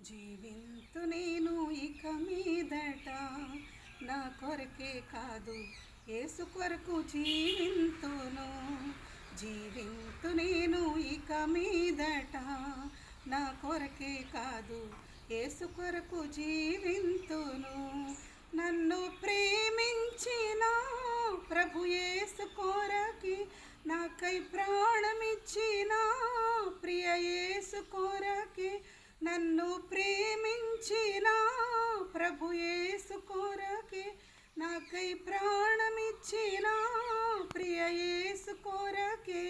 జీవింతు నేను ఇక మీదట నా కొరకే కాదు యేసు కొరకు జీవింతును. జీవింతు నేను ఇక మీదట నా కొరకే కాదు యేసు కొరకు జీవింతును. నన్ను ప్రేమించిన ప్రభు యేసు కొరకి నాకై ప్రాణమిచ్చిన ప్రియ యేసు కొరకి, నన్ను ప్రేమించిన ప్రభు యేసు కొరకి నాకై ప్రాణమిచ్చిన ప్రియ యేసు కొరకి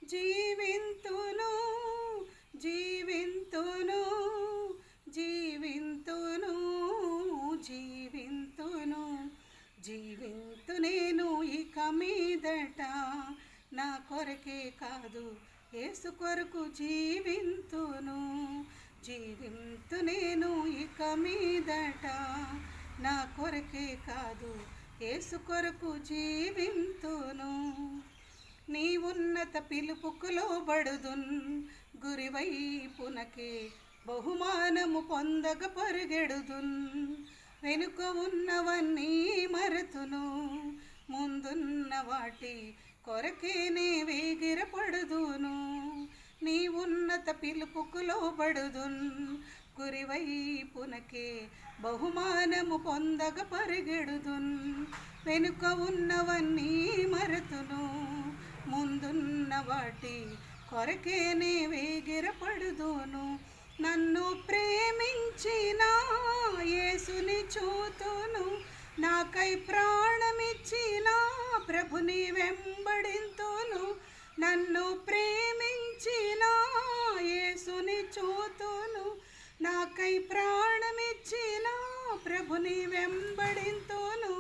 జీవింతును జీవింతును జీవింతును జీవింతును జీవింతు నేను ఇక మీదట నా కొరకే కాదు యేసు కొరకు జీవింతును. జీవింతు నేను ఇక మీదట నా కొరకే కాదు యేసు కొరకు జీవింతును. నీ ఉన్నత పిలుపుకు లోబడుదున్, గురివైపునకే బహుమానము పొందగ పరుగెడుదున్. వెనుక ఉన్నవన్నీ మరతును, ముందున్న వాటి కొరకేనే వేగిరపడుదును. నీ ఉన్నత పిలుపుకు లోబడుదున్, గురివైపునకే బహుమానము పొందగ పరిగెడుదున్. వెనుక ఉన్నవన్నీ మరతును, ముందున్న వాటి కొరకేనే వేగిరపడుదును. నన్ను ప్రేమించిన యేసుని చూతును, నాకై ప్రాణమిచ్చిన ప్రభుని వెంబడింతును. నన్ను ప్రేమించిన యేసుని చూతును, నాకై ప్రాణమిచ్చిన ప్రభుని వెంబడింతును.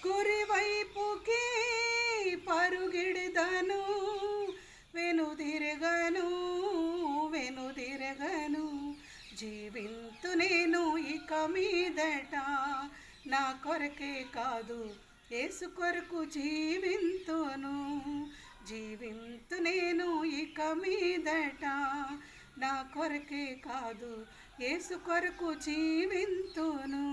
గురివైపుకి పరుగిడిదను, వెనుదిరగను వెనుదిరగను. జీవింతు నేను ఇక మీదట నా కొరకే కాదు యేసు కొరకు జీవింతును. జీవింతు నేను ఇక మీదట నా కొరకే కాదు యేసు కొరకు జీవింతును.